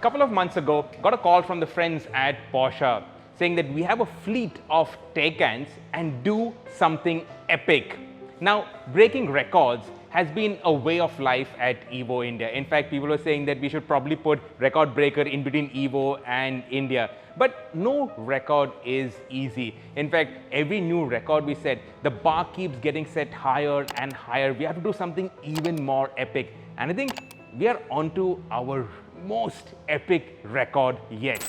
couple of months ago, got a call from the friends at Porsche saying that we have a fleet of Taycans and do something epic. Now, breaking records has been a way of life at Evo India. In fact, people were saying that we should probably put record breaker in between Evo and India. But no record is easy. In fact, every new record we set, the bar keeps getting set higher and higher. We have to do something even more epic. And I think we are onto our most epic record yet.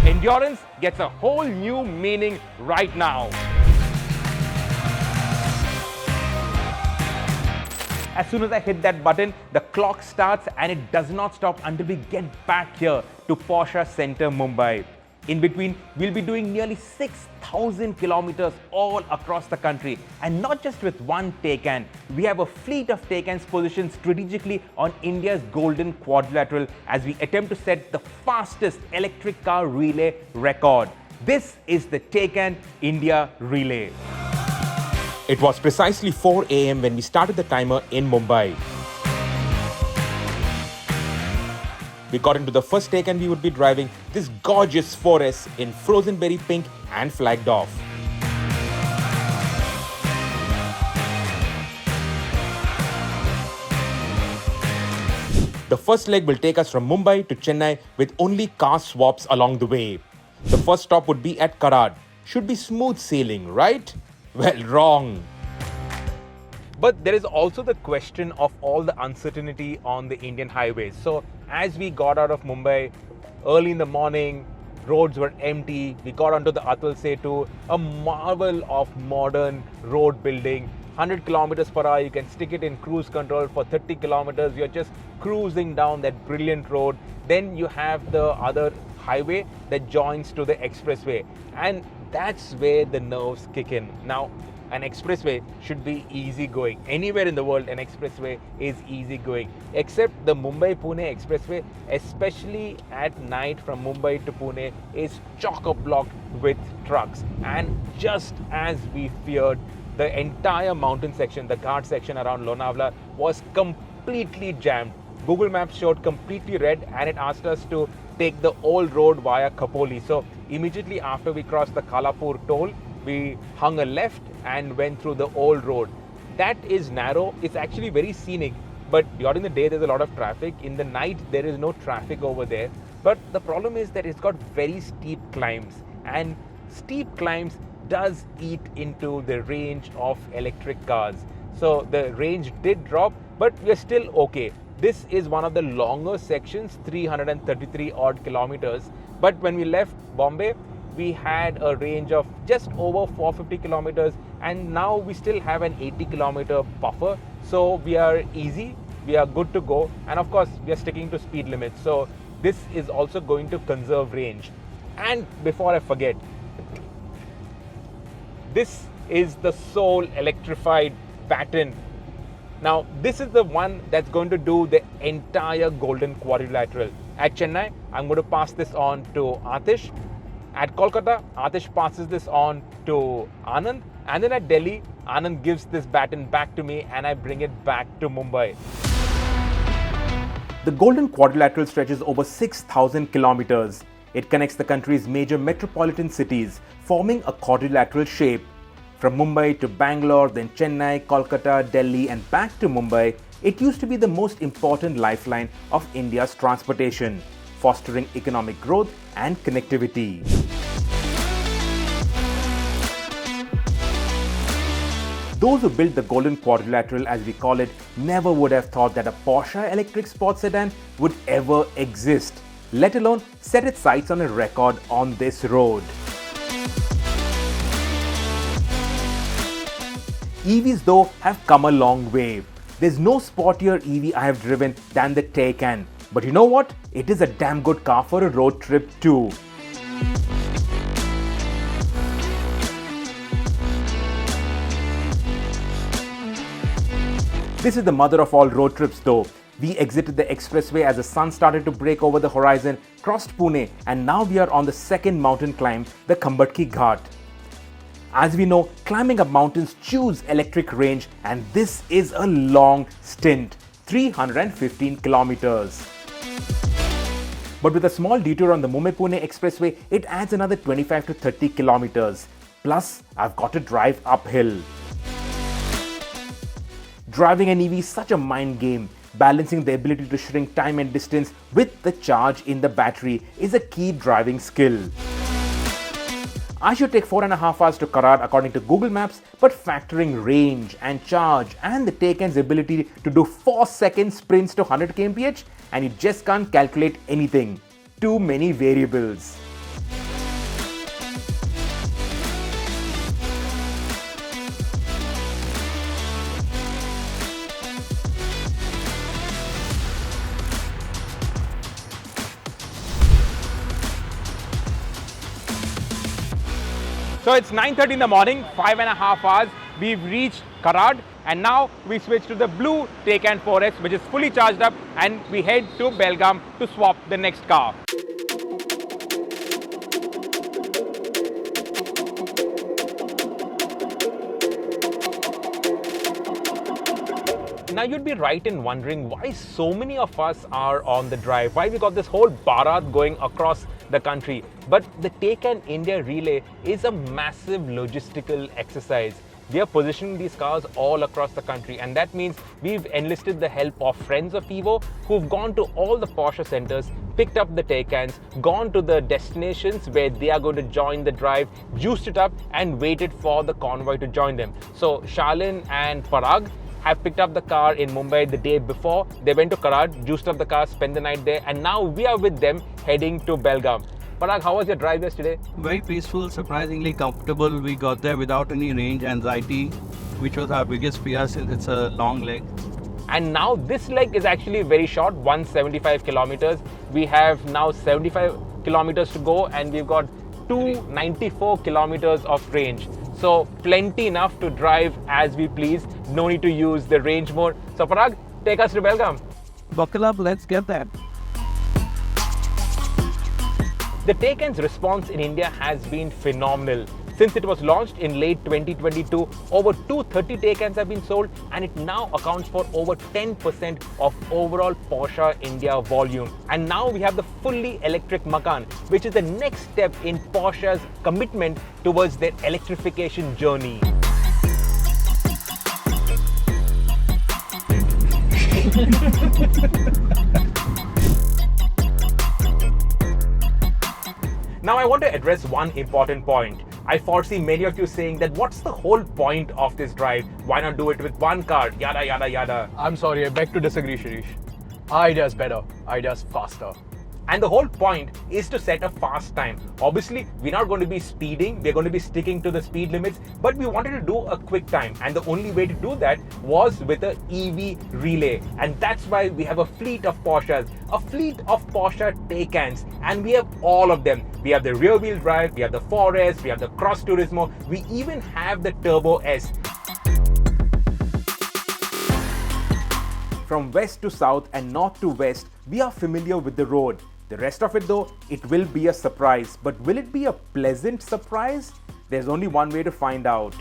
Endurance gets a whole new meaning right now. As soon as I hit that button, the clock starts and it does not stop until we get back here to Porsche Center, Mumbai. In between, we'll be doing nearly 6,000 kilometers all across the country. And not just with one Taycan. We have a fleet of Taycans positioned strategically on India's Golden Quadrilateral as we attempt to set the fastest electric car relay record. This is the Taycan India Relay. It was precisely 4 a.m. when we started the timer in Mumbai. We got into the first Taycan we would be driving, this gorgeous 4S in frozen berry pink and flagged off. The first leg will take us from Mumbai to Chennai with only car swaps along the way. The first stop would be at Karad. Should be smooth sailing, right? Well, wrong. But there is also the question of all the uncertainty on the Indian highways. So as we got out of Mumbai early in the morning, roads were empty. We got onto the Atal Setu, a marvel of modern road building. 100 kilometers per hour, you can stick it in cruise control for 30 kilometers. You're just cruising down that brilliant road. Then you have the other highway that joins to the expressway. And that's where the nerves kick in. Now, an expressway should be easy going. Anywhere in the world, an expressway is easy going, except the Mumbai-Pune expressway, especially at night from Mumbai to Pune, is chock-a-block with trucks. And just as we feared, the entire mountain section, the Ghat section around Lonavala, was completely jammed. Google Maps showed completely red and it asked us to take the old road via Khopoli. So immediately after we crossed the Kalapur toll, we hung a left and went through the old road. That is narrow. It's actually very scenic, but during the day there's a lot of traffic. In the night there is no traffic over there. But the problem is that it's got very steep climbs, and steep climbs does eat into the range of electric cars. So the range did drop, but we're still okay. This is one of the longer sections, 333 odd kilometers. But when we left Bombay, we had a range of just over 450 kilometers, and now we still have an 80 kilometer buffer. So we are easy, we are good to go, and of course we are sticking to speed limits. So this is also going to conserve range. And before I forget, this is the sole electrified pattern. Now this is the one that's going to do the entire Golden Quadrilateral. At Chennai, I'm going to pass this on to Atish. At Kolkata, Atish passes this on to Anand, and then at Delhi, Anand gives this baton back to me and I bring it back to Mumbai. The Golden Quadrilateral stretches over 6,000 kilometers. It connects the country's major metropolitan cities, forming a quadrilateral shape. From Mumbai to Bangalore, then Chennai, Kolkata, Delhi and back to Mumbai, it used to be the most important lifeline of India's transportation, fostering economic growth and connectivity. Those who built the Golden Quadrilateral, as we call it, never would have thought that a Porsche electric sports sedan would ever exist, let alone set its sights on a record on this road. EVs though have come a long way. There's no sportier EV I have driven than the Taycan. But you know what? It is a damn good car for a road trip too. This is the mother of all road trips though. We exited the expressway as the sun started to break over the horizon, crossed Pune, and now we are on the second mountain climb, the Khambhatki Ghat. As we know, climbing up mountains chews electric range, and this is a long stint, 315 kilometers. But with a small detour on the Mumbai-Pune expressway, it adds another 25 to 30 kilometers. Plus, I've got to drive uphill. Driving an EV is such a mind game. Balancing the ability to shrink time and distance with the charge in the battery is a key driving skill. I should take 4.5 hours to Karad according to Google Maps, but factoring range and charge and the Taycan's ability to do 4-second sprints to 100 kmph, and you just can't calculate anything. Too many variables. So it's 9:30 in the morning, 5.5 hours. We've reached Karad, and now we switch to the blue Taycan 4S, which is fully charged up, and we head to Belgaum to swap the next car. Now you'd be right in wondering why so many of us are on the drive, why we got this whole Bharat going across the country. But the Taycan India Relay is a massive logistical exercise. We are positioning these cars all across the country, and that means we've enlisted the help of friends of Evo who've gone to all the Porsche centers, picked up the Taycans, gone to the destinations where they are going to join the drive, juiced it up and waited for the convoy to join them. So Shalin and Parag have picked up the car in Mumbai the day before. They went to Karad, juiced up the car, spent the night there, and now we are with them heading to Belgaum. Parag, how was your drive yesterday? Very peaceful, surprisingly comfortable. We got there without any range anxiety, which was our biggest fear since it's a long leg. And now this leg is actually very short, 175 kilometers. We have now 75 kilometers to go, and we've got 294 kilometers of range. So plenty enough to drive as we please. No need to use the range mode. So Parag, take us to Belgaum. Buckle up, let's get there. The Taycan's response in India has been phenomenal. Since it was launched in late 2022, over 230 Taycans have been sold, and it now accounts for over 10% of overall Porsche India volume. And now we have the fully electric Macan, which is the next step in Porsche's commitment towards their electrification journey. Now I want to address one important point. I foresee many of you saying that what's the whole point of this drive? Why not do it with one car? Yada, yada, yada. I'm sorry, I beg to disagree, Shirish. Idea's better, idea's faster. And the whole point is to set a fast time. Obviously, we're not going to be speeding, we're going to be sticking to the speed limits, but we wanted to do a quick time. And the only way to do that was with an EV relay. And that's why we have a fleet of Porsches, a fleet of Porsche Taycans, and we have all of them. We have the rear wheel drive, we have the 4S, we have the Cross Turismo, we even have the Turbo S. From west to south and north to west, we are familiar with the road. The rest of it though, it will be a surprise. But will it be a pleasant surprise? There's only one way to find out.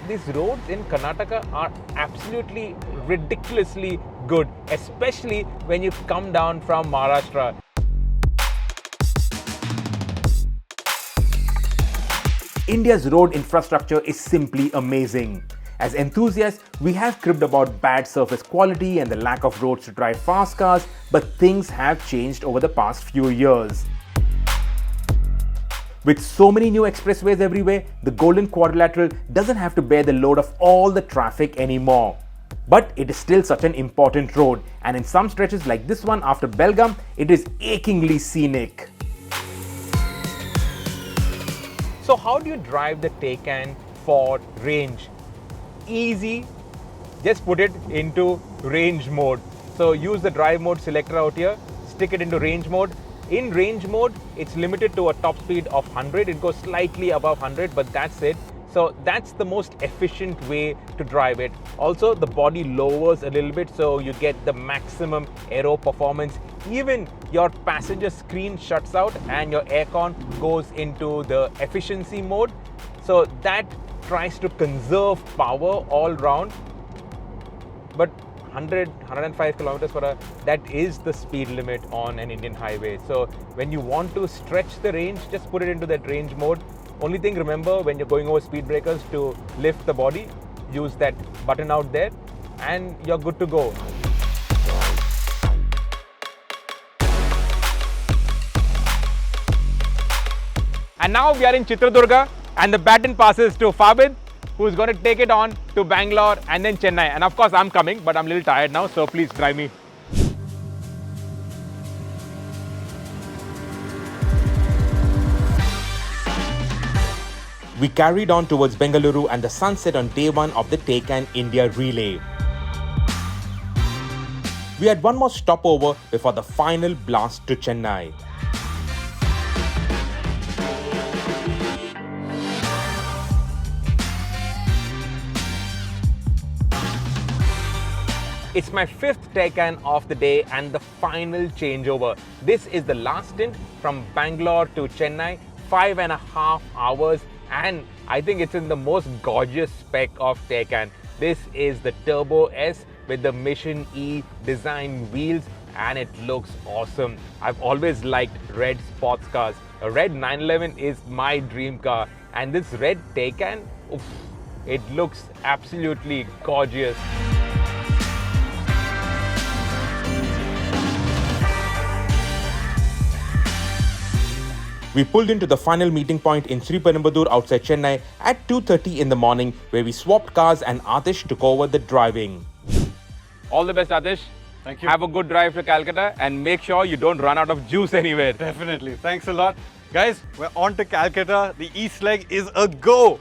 These roads in Karnataka are absolutely ridiculously good, especially when you come down from Maharashtra. India's road infrastructure is simply amazing. As enthusiasts, we have cribbed about bad surface quality and the lack of roads to drive fast cars, but things have changed over the past few years. With so many new expressways everywhere, the Golden Quadrilateral doesn't have to bear the load of all the traffic anymore. But it is still such an important road, and in some stretches like this one after Belgaum, it is achingly scenic. So how do you drive the Taycan for range? Easy, just put it into range mode. So use the drive mode selector out here, stick it into range mode, In range mode, it's limited to a top speed of 100. It goes slightly above 100, but that's it. So that's the most efficient way to drive it. Also, the body lowers a little bit, so you get the maximum aero performance. Even your passenger screen shuts out and your aircon goes into the efficiency mode. So that tries to conserve power all round. But 105 kilometers per hour, that is the speed limit on an Indian highway. So when you want to stretch the range, just put it into that range mode. Only thing, remember, when you're going over speed breakers, to lift the body, use that button out there, and you're good to go. And now we are in Chitradurga, and the baton passes to Fabid, who's going to take it on to Bangalore and then Chennai. And of course, I'm coming, but I'm a little tired now, so please drive me. We carried on towards Bengaluru and the sunset on day one of the Taycan India Relay. We had one more stopover before the final blast to Chennai. It's my fifth Taycan of the day and the final changeover. This is the last stint from Bangalore to Chennai, 5.5 hours, and I think it's in the most gorgeous spec of Taycan. This is the Turbo S with the Mission E design wheels, and it looks awesome. I've always liked red sports cars. A red 911 is my dream car, and this red Taycan, oof, it looks absolutely gorgeous. We pulled into the final meeting point in Sriperumbudur outside Chennai at 2:30 in the morning, where we swapped cars and Atish took over the driving. All the best, Atish. Thank you. Have a good drive to Calcutta and make sure you don't run out of juice anywhere. Definitely. Thanks a lot. Guys, we're on to Calcutta. The east leg is a go.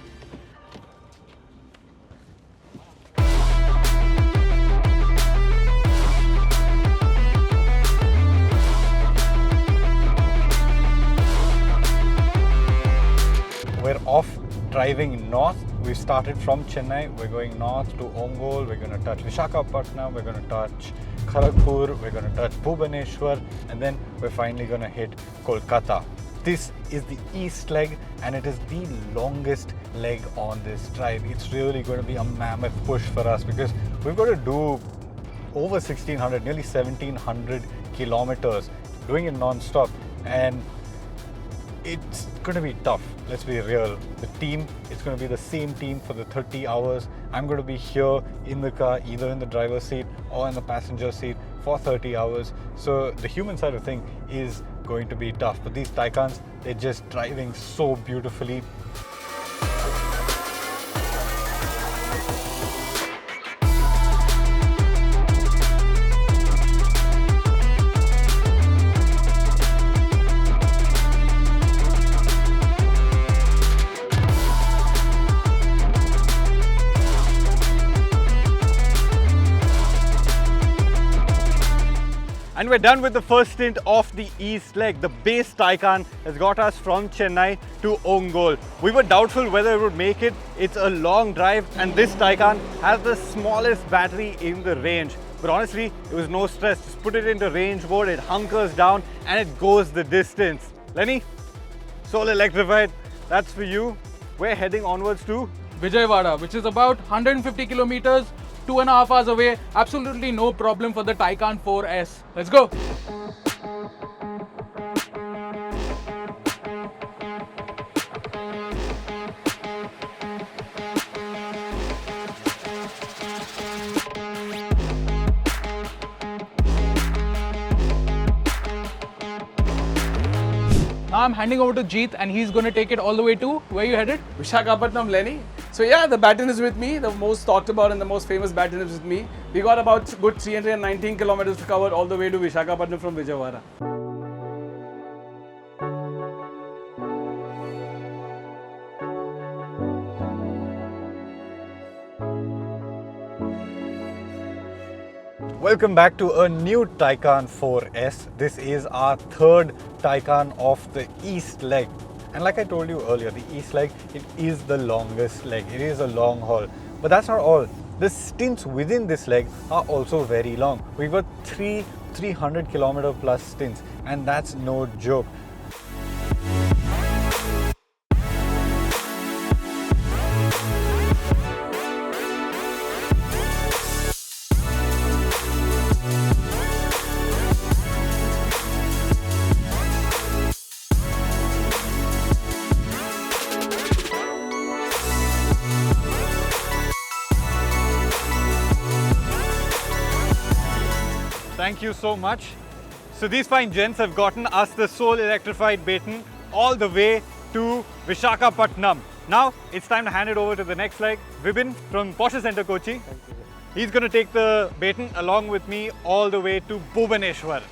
We're off driving north. We started from Chennai. We're going north to Ongole. We're going to touch Visakhapatnam. We're going to touch Kharagpur. We're going to touch Bhubaneswar. And then we're finally going to hit Kolkata. This is the east leg, and it is the longest leg on this drive. It's really going to be a mammoth push for us because we've got to do over 1600, nearly 1700 kilometers, doing it non-stop. And it's going to be tough, let's be real. The team, it's going to be the same team for the 30 hours. I'm going to be here in the car, either in the driver's seat or in the passenger seat for 30 hours. So the human side of thing is going to be tough. But these Taycans, they're just driving so beautifully. And we're done with the first stint of the east leg. The base Taycan has got us from Chennai to Ongole. We were doubtful whether it would make it. It's a long drive, and this Taycan has the smallest battery in the range. But honestly, it was no stress. Just put it into range mode, it hunkers down, and it goes the distance. Lenny, soul electrified, that's for you. We're heading onwards to Vijayawada, which is about 150 kilometers, 2.5 hours away. Absolutely no problem for the Taycan 4S. Let's go. Now I'm handing over to Jeet and he's going to take it all the way to where you headed? Visakhapatnam, Lenny. So yeah, the baton is with me. The most talked about and the most famous baton is with me. We got about good 319 kilometers to cover all the way to Visakhapatnam from Vijayawada. Welcome back to a new Taycan 4S. This is our third Taycan of the east leg. And like I told you earlier, the east leg, it is the longest leg. It is a long haul. But that's not all. The stints within this leg are also very long. We've got 300 kilometer plus stints, and that's no joke. Thank you so much. So these fine gents have gotten us the soul electrified baton all the way to Visakhapatnam. Now it's time to hand it over to the next leg. Vibin from Porsche Center, Kochi. He's going to take the baton along with me all the way to Bhubaneswar.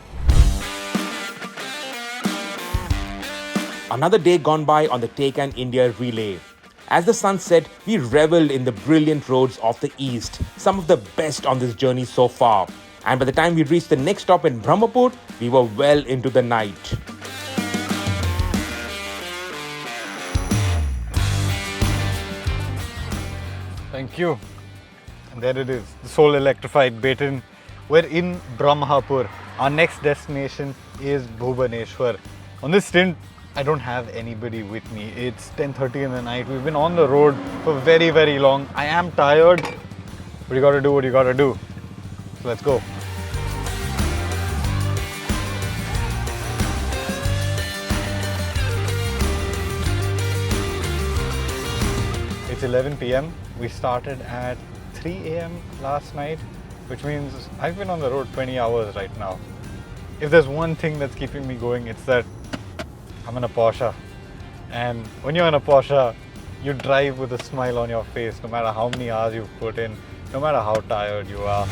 Another day gone by on the Taycan India Relay. As the sun set, we reveled in the brilliant roads of the east, some of the best on this journey so far. And by the time we reached the next stop in Brahmapur, we were well into the night. Thank you. And there it is, the soul electrified baton. We're in Brahmapur. Our next destination is Bhubaneswar. On this stint, I don't have anybody with me. It's 10:30 in the night. We've been on the road for very, very long. I am tired, but you gotta do what you gotta do. So let's go. It's 11 p.m. We started at 3 a.m. last night, which means I've been on the road 20 hours right now. If there's one thing that's keeping me going, it's that I'm in a Porsche. And when you're in a Porsche, you drive with a smile on your face, no matter how many hours you've put in, no matter how tired you are.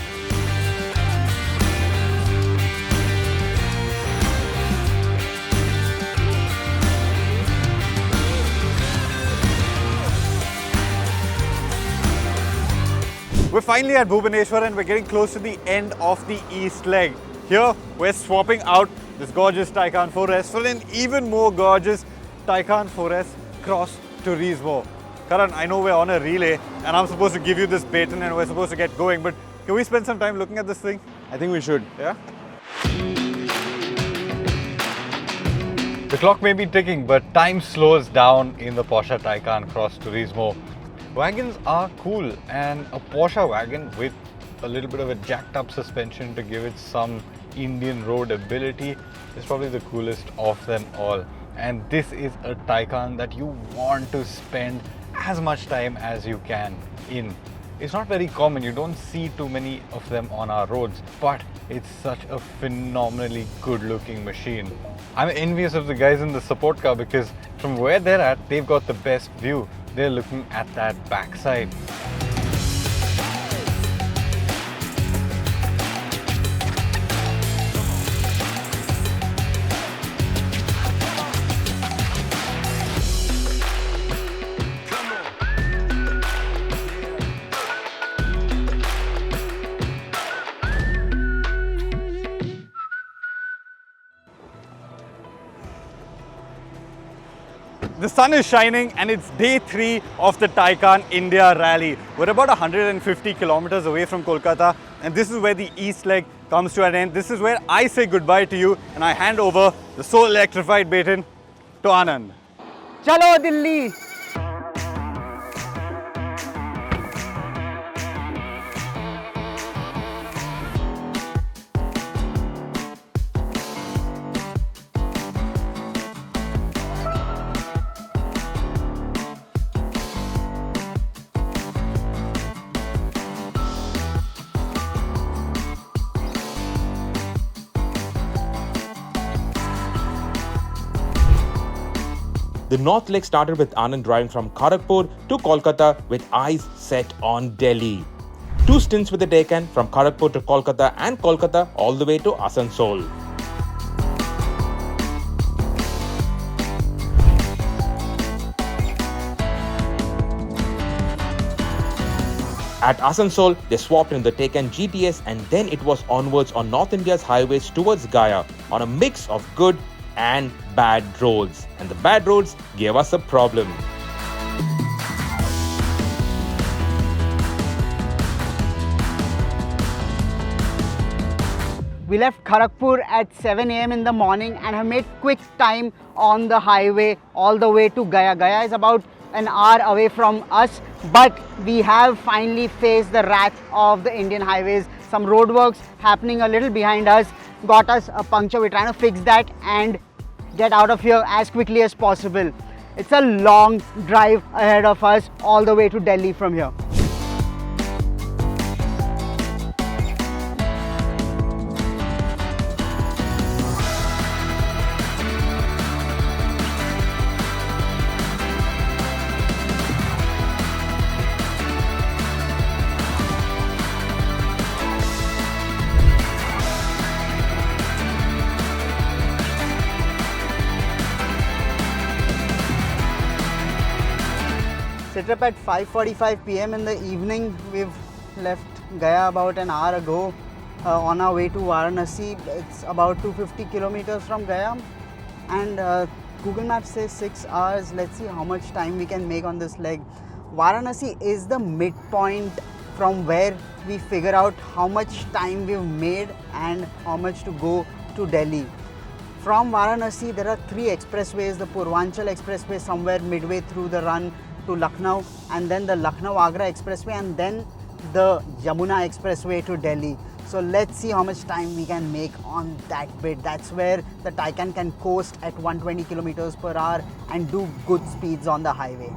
We're finally at Bhubaneswar and we're getting close to the end of the east leg. Here, we're swapping out this gorgeous Taycan 4S for an even more gorgeous Taycan 4S Cross Turismo. Karan, I know we're on a relay and I'm supposed to give you this baton and we're supposed to get going, but can we spend some time looking at this thing? I think we should. Yeah? The clock may be ticking, but time slows down in the Porsche Taycan Cross Turismo. Wagons are cool, and a Porsche wagon with a little bit of a jacked up suspension to give it some Indian road ability is probably the coolest of them all. And this is a Taycan that you want to spend as much time as you can in. It's not very common, you don't see too many of them on our roads, but it's such a phenomenally good looking machine. I'm envious of the guys in the support car because from where they're at, they've got the best view. They're looking at that backside. The sun is shining and it's day 3 of the Taycan India Rally. We're about 150 kilometers away from Kolkata and this is where the east leg comes to an end. This is where I say goodbye to you and I hand over the soul electrified baton to Anand. Chalo Delhi! The north leg started with Anand driving from Kharagpur to Kolkata with eyes set on Delhi. 2 stints with the Taycan from Kharagpur to Kolkata and Kolkata all the way to Asansol. At Asansol, they swapped in the Taycan GTS and then it was onwards on North India's highways towards Gaya on a mix of good and bad roads. And the bad roads gave us a problem. We left Kharagpur at 7 a.m. in the morning and have made quick time on the highway all the way to Gaya. Gaya is about an hour away from us, but we have finally faced the wrath of the Indian highways. Some roadworks happening a little behind us got us a puncture. We're trying to fix that and get out of here as quickly as possible. It's a long drive ahead of us all the way to Delhi from here. Set up at 5:45 p.m. in the evening. We've left Gaya about an hour ago on our way to Varanasi. It's about 250 kilometers from Gaya and Google Maps says 6 hours. Let's see how much time we can make on this leg. Varanasi is the midpoint from where we figure out how much time we've made and how much to go to Delhi. From Varanasi, there are 3 expressways. The Purvanchal Expressway somewhere midway through the run to Lucknow, and then the Lucknow-Agra Expressway, and then the Yamuna Expressway to Delhi. So let's see how much time we can make on that bit. That's where the Taycan can coast at 120 kilometers per hour and do good speeds on the highway.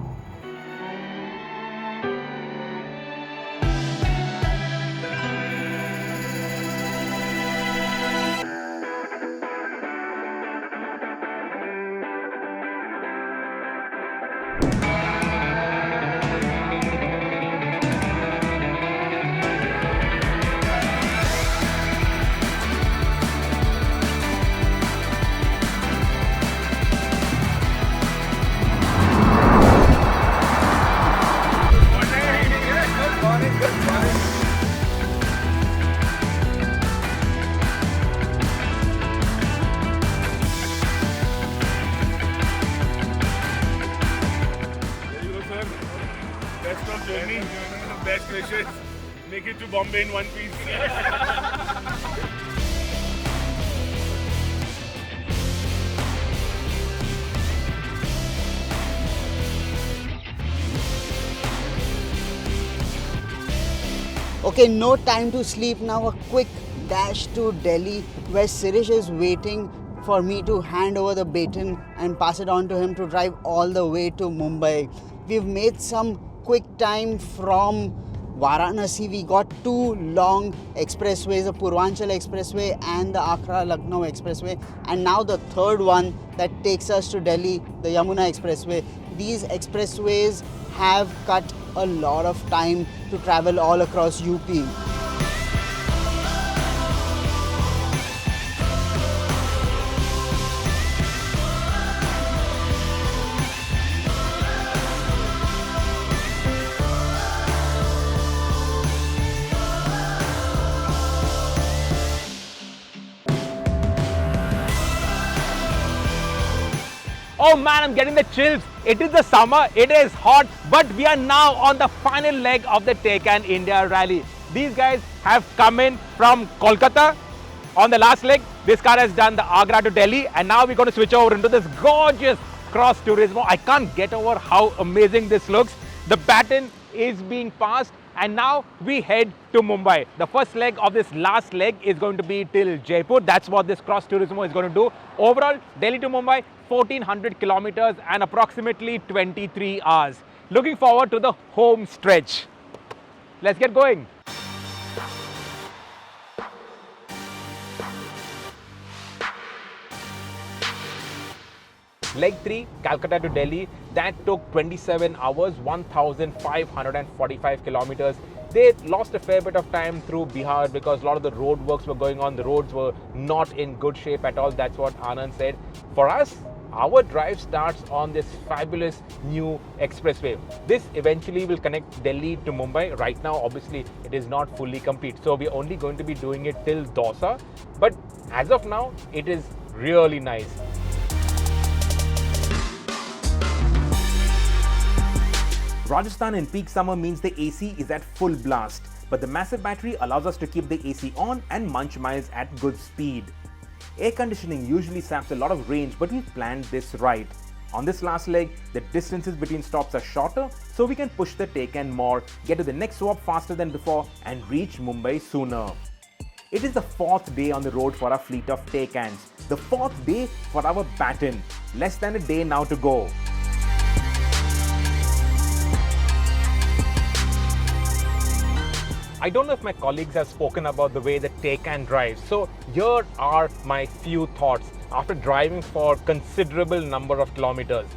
Best of journey, best wishes. Make it to Bombay in one piece. Okay, no time to sleep now. A quick dash to Delhi where Sirish is waiting for me to hand over the baton and pass it on to him to drive all the way to Mumbai. We've made some quick time from Varanasi. We got 2 long expressways, the Purvanchal Expressway and the Agra-Lucknow Expressway, and now the 3rd one that takes us to Delhi, the Yamuna Expressway. These expressways have cut a lot of time to travel all across UP. Oh man, I'm getting the chills. It is the summer, it is hot, but we are now on the final leg of the Taycan India Rally. These guys have come in from Kolkata on the last leg. This car has done the Agra to Delhi, and now we're going to switch over into this gorgeous Cross Turismo. I can't get over how amazing this looks. The baton is being passed, and now we head to Mumbai. The first leg of this last leg is going to be till Jaipur. That's what this Cross Turismo is going to do. Overall, Delhi to Mumbai, 1400 kilometers and approximately 23 hours. Looking forward to the home stretch. Let's get going. Leg 3, Calcutta to Delhi, that took 27 hours, 1545 kilometers. They lost a fair bit of time through Bihar because a lot of the road works were going on. The roads were not in good shape at all. That's what Anand said. For us, our drive starts on this fabulous new expressway. This eventually will connect Delhi to Mumbai. Right now, obviously, it is not fully complete. So we're only going to be doing it till Dausa. But as of now, it is really nice. Rajasthan in peak summer means the AC is at full blast, but the massive battery allows us to keep the AC on and munch miles at good speed. Air conditioning usually saps a lot of range, but we've planned this right. On this last leg, the distances between stops are shorter, so we can push the Taycan more, get to the next swap faster than before, and reach Mumbai sooner. It is the 4th day on the road for our fleet of Taycans, the 4th day for our baton. Less than a day now to go. I don't know if my colleagues have spoken about the way the Taycan drives, so here are my few thoughts after driving for considerable number of kilometers.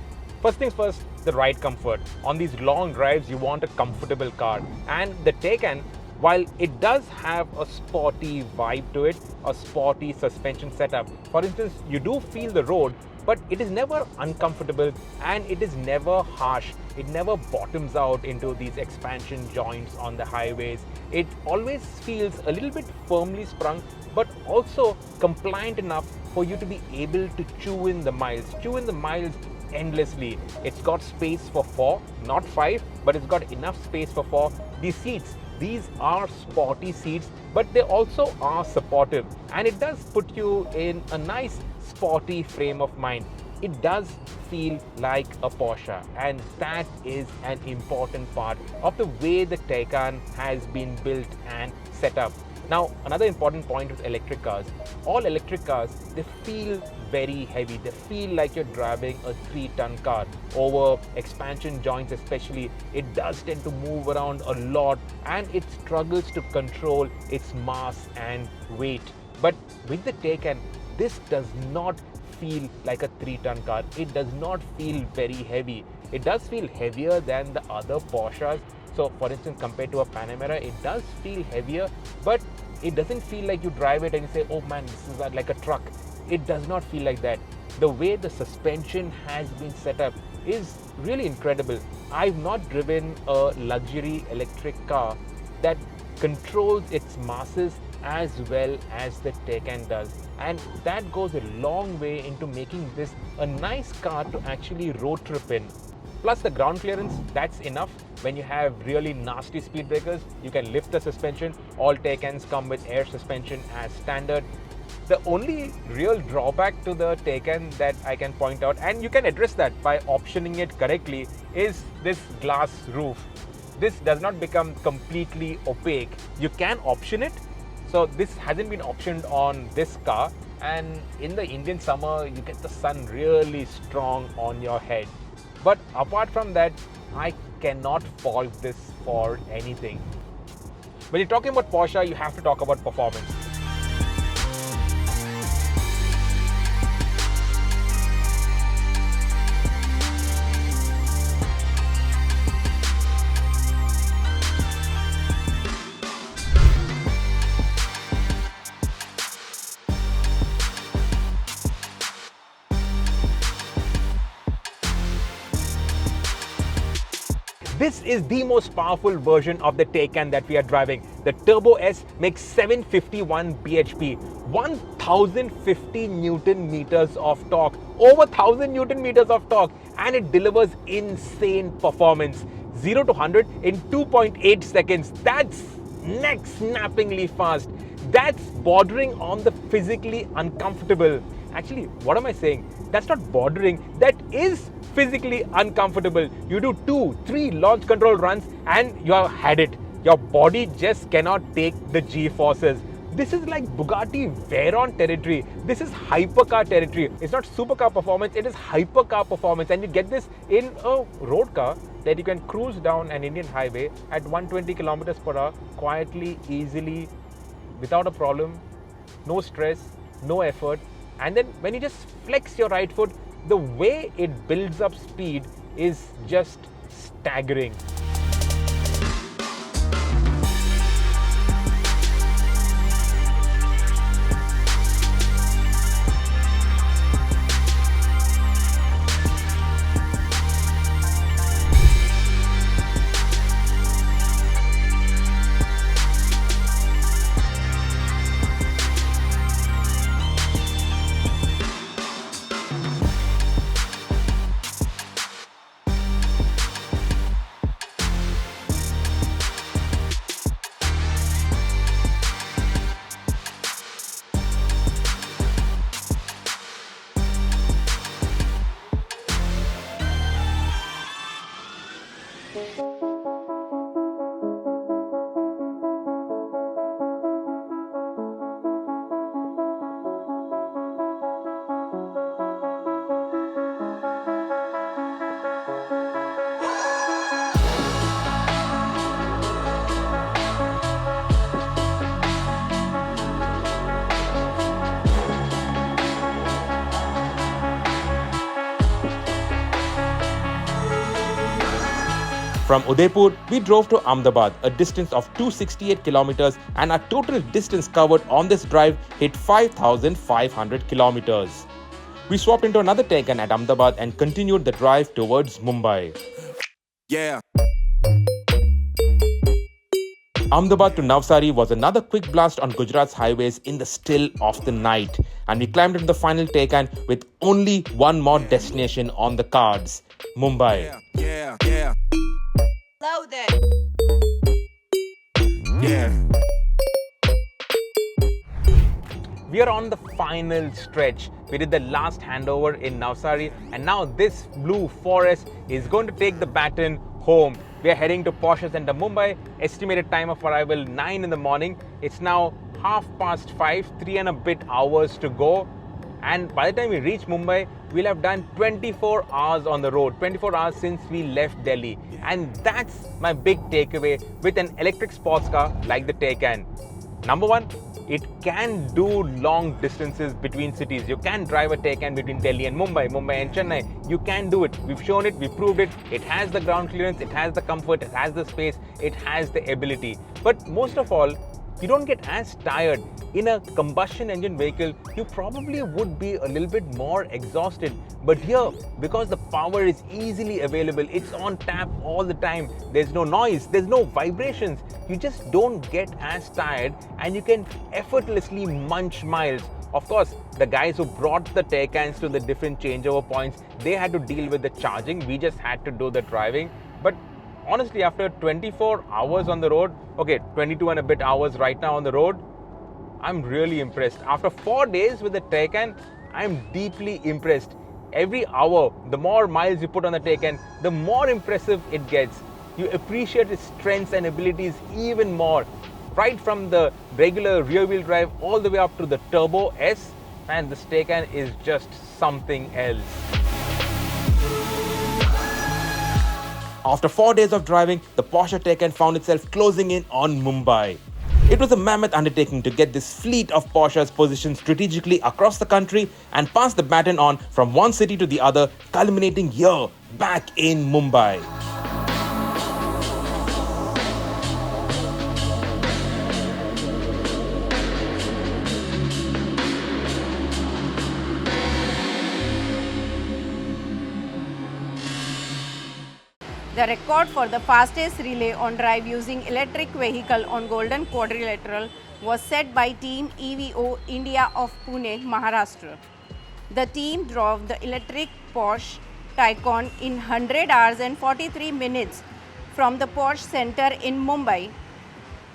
First things first, the ride comfort. On these long drives, you want a comfortable car, and the Taycan, while it does have a sporty vibe to it, a sporty suspension setup. For instance, you do feel the road, but it is never uncomfortable and it is never harsh. It never bottoms out into these expansion joints on the highways. It always feels a little bit firmly sprung, but also compliant enough for you to be able to chew in the miles endlessly. It's got space for 4, not 5, but it's got enough space for 4. These seats, these are sporty seats, but they also are supportive, and it does put you in a nice sporty frame of mind. It does feel like a Porsche, and that is an important part of the way the Taycan has been built and set up. Now, another important point with electric cars, all electric cars, they feel very heavy. They feel like you're driving a 3-ton car. Over expansion joints especially, it does tend to move around a lot and it struggles to control its mass and weight. But with the Taycan, this does not feel like a 3-ton car. It does not feel very heavy. It does feel heavier than the other Porsches. So for instance, compared to a Panamera, it does feel heavier, but it doesn't feel like you drive it and you say, oh man, this is like a truck. It does not feel like that. The way the suspension has been set up is really incredible. I've not driven a luxury electric car that controls its masses as well as the Taycan does. And that goes a long way into making this a nice car to actually road trip in. Plus the ground clearance, that's enough. When you have really nasty speed breakers, you can lift the suspension. All Taycans come with air suspension as standard. The only real drawback to the Taycan that I can point out, and you can address that by optioning it correctly, is this glass roof. This does not become completely opaque. You can option it. So this hasn't been optioned on this car, and in the Indian summer, you get the sun really strong on your head. But apart from that, I cannot fault this for anything. When you're talking about Porsche, you have to talk about performance. This is the most powerful version of the Taycan that we are driving. The Turbo S makes 751 bhp, 1050 Newton meters of torque, over 1000 Newton meters of torque, and it delivers insane performance. 0 to 100 in 2.8 seconds. That's neck-snappingly fast. That's bordering on the physically uncomfortable. Actually, what am I saying? That's not bordering, that is physically uncomfortable. You do 2-3 launch control runs and you have had it. Your body just cannot take the G-forces. This is like Bugatti Veyron territory. This is hypercar territory. It's not supercar performance, it is hypercar performance. And you get this in a road car that you can cruise down an Indian highway at 120 kilometers per hour quietly, easily, without a problem, no stress, no effort. And then when you just flex your right foot, the way it builds up speed is just staggering. From Udaipur, we drove to Ahmedabad, a distance of 268 kilometers, and our total distance covered on this drive hit 5,500 kilometers. We swapped into another Taycan at Ahmedabad and continued the drive towards Mumbai. Yeah. Ahmedabad to Navsari was another quick blast on Gujarat's highways in the still of the night, and we climbed into the final Taycan with only one more destination on the cards, Mumbai. Yeah. Load it. Yeah. We are on the final stretch. We did the last handover in Navsari, and now this blue forest is going to take the baton home. We are heading to Porsche Center, Mumbai. Estimated time of arrival 9 in the morning. It's now 5:30, 3 and a bit hours to go. And by the time we reach Mumbai, we'll have done 24 hours on the road, 24 hours since we left Delhi. And that's my big takeaway with an electric sports car like the Taycan. Number one, it can do long distances between cities. You can drive a Taycan between Delhi and Mumbai, Mumbai and Chennai. You can do it. We've shown it, we've proved it. It has the ground clearance, it has the comfort, it has the space, it has the ability. But most of all, you don't get as tired. In a combustion engine vehicle, you probably would be a little bit more exhausted. But here, because the power is easily available, it's on tap all the time, there's no noise, there's no vibrations, you just don't get as tired and you can effortlessly munch miles. Of course, the guys who brought the Taycans to the different changeover points, they had to deal with the charging, we just had to do the driving. But honestly, after 24 hours on the road, okay, 22 and a bit hours right now on the road, I'm really impressed. After 4 days with the Taycan, I'm deeply impressed. Every hour, the more miles you put on the Taycan, the more impressive it gets. You appreciate its strengths and abilities even more. Right from the regular rear-wheel drive all the way up to the Turbo S, and this Taycan is just something else. After 4 days of driving, the Porsche Taycan found itself closing in on Mumbai. It was a mammoth undertaking to get this fleet of Porsches positioned strategically across the country and pass the baton on from one city to the other, culminating here, back in Mumbai. The record for the fastest relay on drive using electric vehicle on Golden Quadrilateral was set by Team EVO India of Pune, Maharashtra. The team drove the electric Porsche Taycan in 100 hours and 43 minutes from the Porsche Center in Mumbai,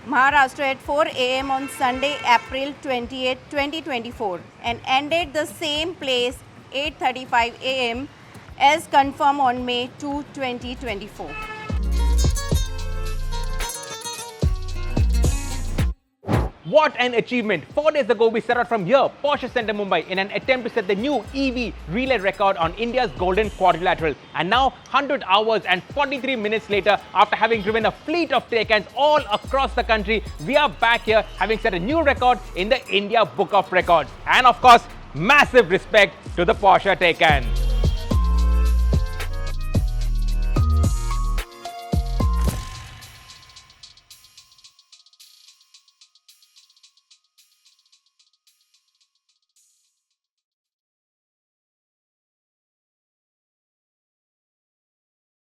Maharashtra at 4 a.m. on Sunday, April 28, 2024 and ended the same place 8:35 a.m. as confirmed on May 2, 2024. What an achievement! 4 days ago, we set out from here, Porsche Center, Mumbai, in an attempt to set the new EV relay record on India's Golden Quadrilateral. And now, 100 hours and 43 minutes later, after having driven a fleet of Taycans all across the country, we are back here having set a new record in the India Book of Records. And of course, massive respect to the Porsche Taycan.